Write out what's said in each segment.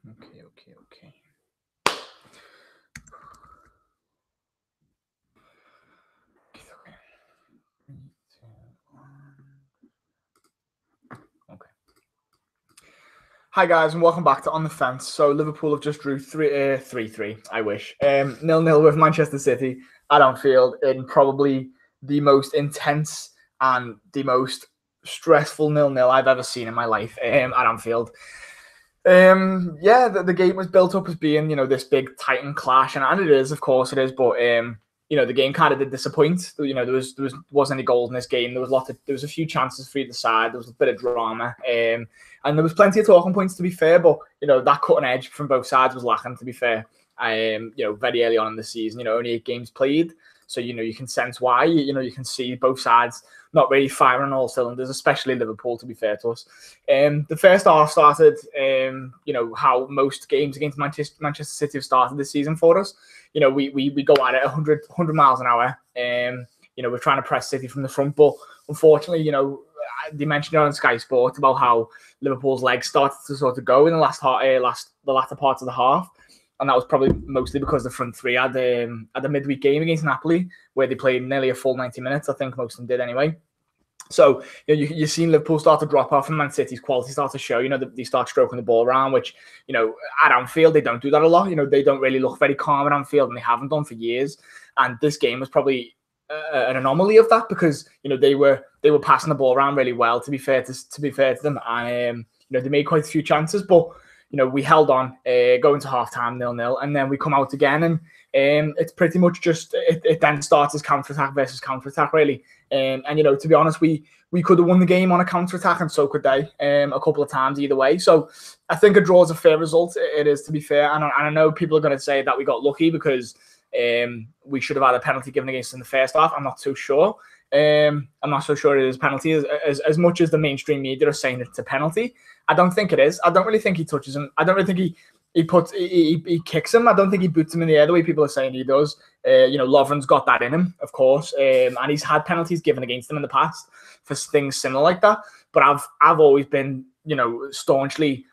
Okay. Hi guys, and welcome back to On the Fence. So Liverpool have just drew 3-3. I wish 0-0 with Manchester City at Anfield in probably the most intense and the most stressful 0-0 I've ever seen in my life at Anfield. The game was built up as being, this big Titan clash, and it is, of course it is, but the game kind of did disappoint. There wasn't any goals in this game. There was a few chances for either side. There was a bit of drama, and there was plenty of talking points, to be fair. But that cutting edge from both sides was lacking, to be fair. Very early on in the season, only 8 games played, so you can sense why. You can see both sides not really firing on all cylinders, especially Liverpool, to be fair to us. The first half started, how most games against Manchester City have started this season for us. We go at it 100 miles an hour. We're trying to press City from the front, but unfortunately, they mentioned it on Sky Sports about how Liverpool's legs started to sort of go in the latter parts of the half. And that was probably mostly because the front three had a midweek game against Napoli, where they played nearly a full 90 minutes. I think most of them did anyway. So you've seen Liverpool start to drop off, and Man City's quality start to show. They start stroking the ball around, which at Anfield they don't do that a lot. They don't really look very calm at Anfield, and they haven't done for years. And this game was probably an anomaly of that, because they were passing the ball around really well. To be fair to them, and they made quite a few chances, but we held on, going to half-time 0-0, and then we come out again, and it's pretty much just it then starts as counter-attack versus counter-attack, really. And to be honest, we could have won the game on a counter-attack, and so could they, a couple of times either way. So I think a draw is a fair result. It is, to be fair, and I know people are going to say that we got lucky because we should have had a penalty given against us in the first half. I'm not too sure. I'm not so sure it is penalty as much as the mainstream media are saying it's a penalty. I don't think it is. I don't really think he touches him. I don't really think he kicks him. I don't think he boots him in the air the way people are saying he does. Lovren's got that in him, of course, and he's had penalties given against him in the past for things similar like that. But I've always been, staunchly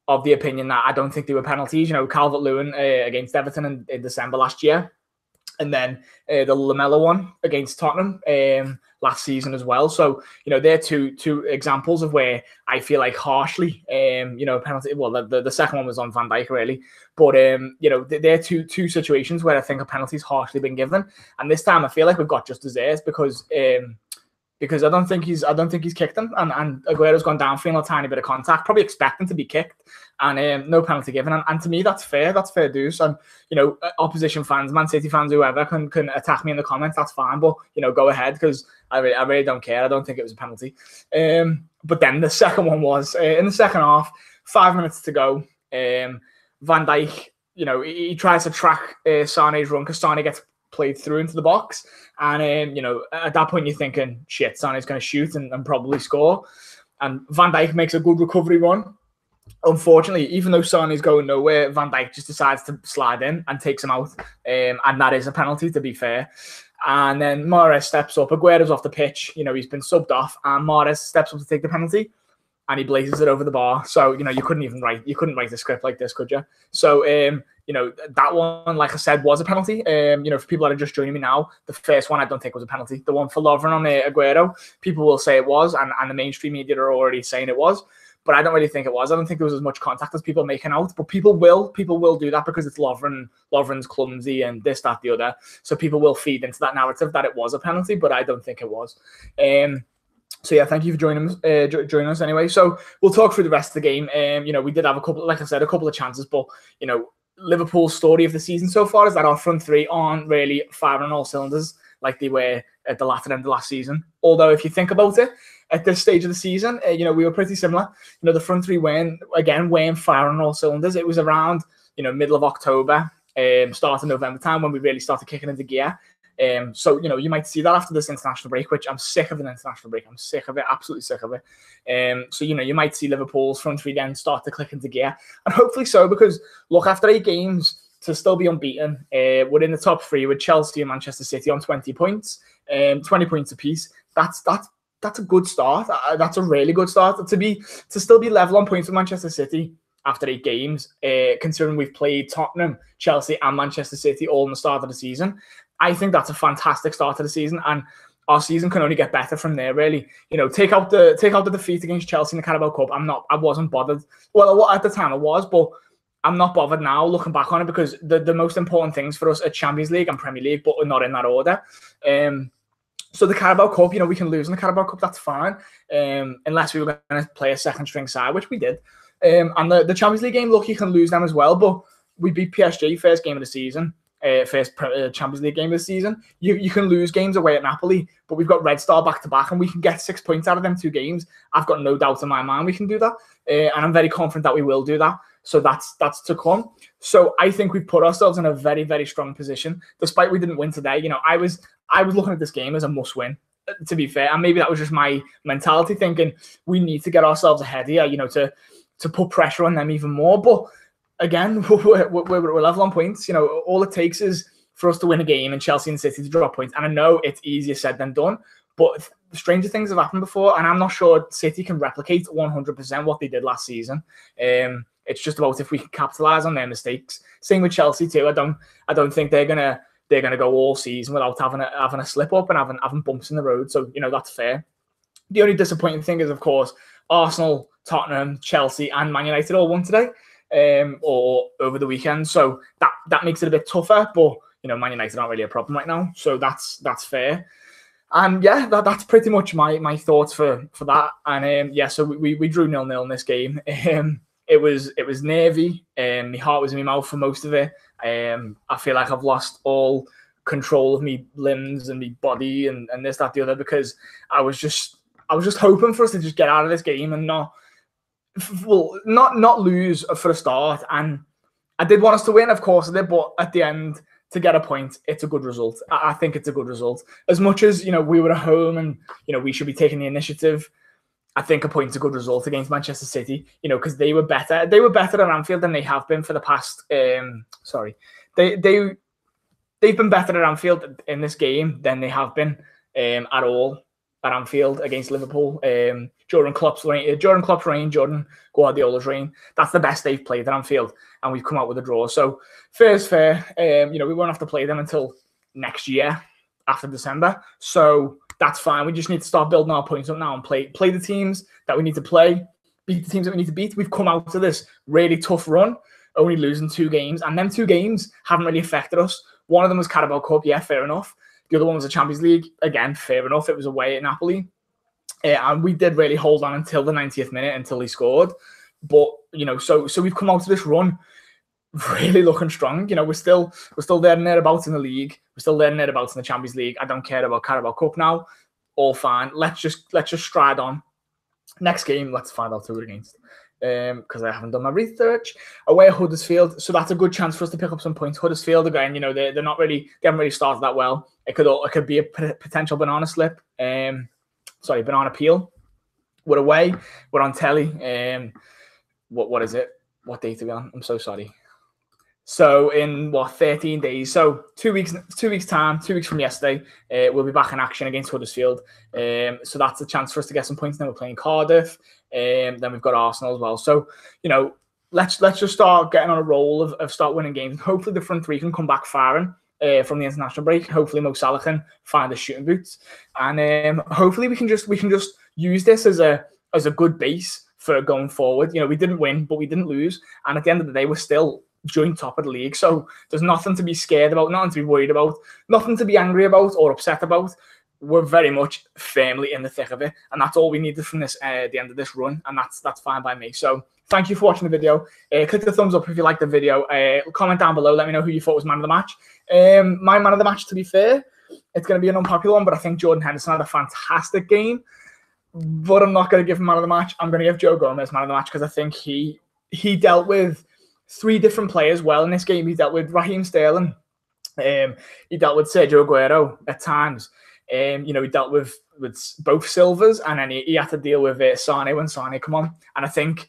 of the opinion that I don't think they were penalties. Calvert-Lewin against Everton in December last year, and then the Lamella one against Tottenham last season as well. So, they're two examples of where I feel like harshly, penalty. Well, the second one was on Van Dijk, really. But, they're two situations where I think a penalty's harshly been given. And this time I feel like we've got just desserts because I don't think he's kicked him, and Aguero's gone down feeling a tiny bit of contact, probably expecting to be kicked, and no penalty given. And to me, that's fair dues. And opposition fans, Man City fans, whoever can attack me in the comments, that's fine. But go ahead, because I really don't care. I don't think it was a penalty. But then the second one was in the second half, 5 minutes to go. Van Dijk, he tries to track Sané's run because Sané gets played through into the box, and at that point you're thinking, shit, Sané's going to shoot and probably score, and Van Dijk makes a good recovery run. Unfortunately, even though Sané's going nowhere, Van Dijk just decides to slide in and takes him out, and that is a penalty, to be fair. And then Mahrez steps up. Aguero's off the pitch, he's been subbed off, and Mahrez steps up to take the penalty, and he blazes it over the bar. So you couldn't write a script like this, could you? So that one, like I said, was a penalty. For people that are just joining me now, the first one I don't think was a penalty. The one for Lovren on Aguero, people will say it was, and the mainstream media are already saying it was. But I don't really think it was. I don't think there was as much contact as people are making out. But people will do that because it's Lovren. Lovren's clumsy and this, that, the other. So people will feed into that narrative that it was a penalty, but I don't think it was. So yeah, thank you for joining us anyway. So we'll talk through the rest of the game. We did have a couple of chances, but Liverpool's story of the season so far is that our front three aren't really firing on all cylinders like they were at the latter end of last season. Although if you think about it, at this stage of the season, we were pretty similar. The front three weren't firing on all cylinders. It was around middle of October, start of November time when we really started kicking into gear. So you might see that after this international break, which I'm sick of an international break. I'm sick of it, absolutely sick of it. So you might see Liverpool's front three then start to click into gear, and hopefully so, because look, after 8 games to still be unbeaten, we're in the top 3 with Chelsea and Manchester City on 20 points, 20 points apiece. That's a good start. That's a really good start to still be level on points with Manchester City. after 8 games, considering we've played Tottenham, Chelsea, and Manchester City all in the start of the season. I think that's a fantastic start to the season, and our season can only get better from there. Really, take out the defeat against Chelsea in the Carabao Cup. I wasn't bothered. Well, at the time I was, but I'm not bothered now looking back on it, because the most important things for us are Champions League and Premier League, but we're not in that order. So the Carabao Cup, we can lose in the Carabao Cup. That's fine, unless we were going to play a second string side, which we did. And the Champions League game, look, you can lose them as well, but we beat PSG first game of the season, first Champions League game of the season. You can lose games away at Napoli, but we've got Red Star back to back, and we can get 6 points out of them 2 games. I've got no doubt in my mind we can do that, and I'm very confident that we will do that. So that's to come. So I think we've put ourselves in a very, very strong position, despite we didn't win today. I was looking at this game as a must-win, to be fair, and maybe that was just my mentality, thinking we need to get ourselves ahead here, to put pressure on them even more. But again, we're level on points. All it takes is for us to win a game and Chelsea and City to drop points. And I know it's easier said than done, but stranger things have happened before, and I'm not sure City can replicate 100% what they did last season. It's just about if we can capitalize on their mistakes. Same with Chelsea too. I don't think they're gonna go all season without having a slip up and having bumps in the road. So that's fair. The only disappointing thing is, of course, Arsenal, Tottenham, Chelsea, and Man United all won today, or over the weekend. So that makes it a bit tougher. But Man United aren't really a problem right now, so that's fair. And yeah, that's pretty much my thoughts for that. And so we drew 0-0 in this game. It was nervy. My heart was in my mouth for most of it. I feel like I've lost all control of me limbs and me body and this, that, the other, because I was just hoping for us to just get out of this game and not lose for a start. And I did want us to win, of course I did, but at the end, to get a point, it's a good result. I think it's a good result. As much as we were at home and we should be taking the initiative, I think a point's a good result against Manchester City, because they were better. They were better at Anfield than they have been for the past. They've been better at Anfield in this game than they have been at all at Anfield against Liverpool. During Klopp's reign, Jordan Guardiola's reign, that's the best they've played at Anfield, and we've come out with a draw. So fair's fair. We won't have to play them until next year after December. So that's fine. We just need to start building our points up now and play the teams that we need to play, beat the teams that we need to beat. We've come out to this really tough run, only losing 2 games, and them 2 games haven't really affected us. One of them was Carabao Cup, yeah, fair enough. The other one was the Champions League, again, fair enough. It was away at Napoli, and we did really hold on until the 90th minute until he scored. But so we've come out to this run really looking strong. We're still there and thereabouts in the league. We're still there and thereabouts in the Champions League. I don't care about Carabao Cup now. All fine. Let's just stride on. Next game, let's find out who we're against. Because I haven't done my research. Away at Huddersfield, so that's a good chance for us to pick up some points. Huddersfield again, they haven't really started that well. It could be a potential banana slip. Banana peel. We're away. We're on telly. What is it? What date are we on? I'm so sorry. So in 13 days, so 2 weeks time, 2 weeks from yesterday, we'll be back in action against Huddersfield. So that's a chance for us to get some points. Then we're playing Cardiff. Then we've got Arsenal as well. So let's just start getting on a roll of start winning games. Hopefully the front three can come back firing from the international break. Hopefully Mo Salah can find the shooting boots, and hopefully we can just use this as a good base for going forward. We didn't win, but we didn't lose, and at the end of the day, we're still joint top of the league. So there's nothing to be scared about, nothing to be worried about, nothing to be angry about or upset about. We're very much firmly in the thick of it, and that's all we needed from this the end of this run, and that's fine by me. So thank you for watching the video. Click the thumbs up if you liked the video. Comment down below, let me know who you thought was man of the match. My man of the match, to be fair, it's going to be an unpopular one, but I think Jordan Henderson had a fantastic game, but I'm not going to give him man of the match. I'm going to give Joe Gomez man of the match, because I think he dealt with 3 different players well in this game. He dealt with Raheem Sterling. He dealt with Sergio Aguero at times. He dealt with both Silvers, and then he had to deal with Sane when Sane come on. And I think,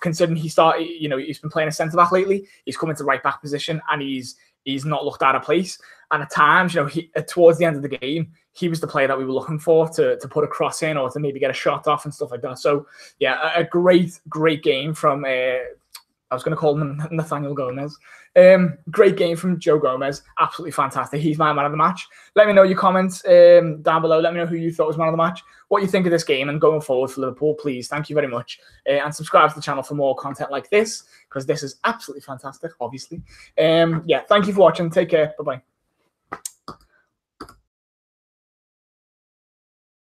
considering he started, he's been playing a centre-back lately, he's come into right-back position, and he's not looked out of place. And at times, towards the end of the game, he was the player that we were looking for to put a cross in or to maybe get a shot off and stuff like that. So, yeah, a great game from I was going to call him Nathaniel Gomez. Great game from Joe Gomez. Absolutely fantastic. He's my man of the match. Let me know your comments down below. Let me know who you thought was man of the match, what you think of this game, and going forward for Liverpool, please. Thank you very much. And subscribe to the channel for more content like this, because this is absolutely fantastic, obviously. Yeah, thank you for watching. Take care. Bye-bye.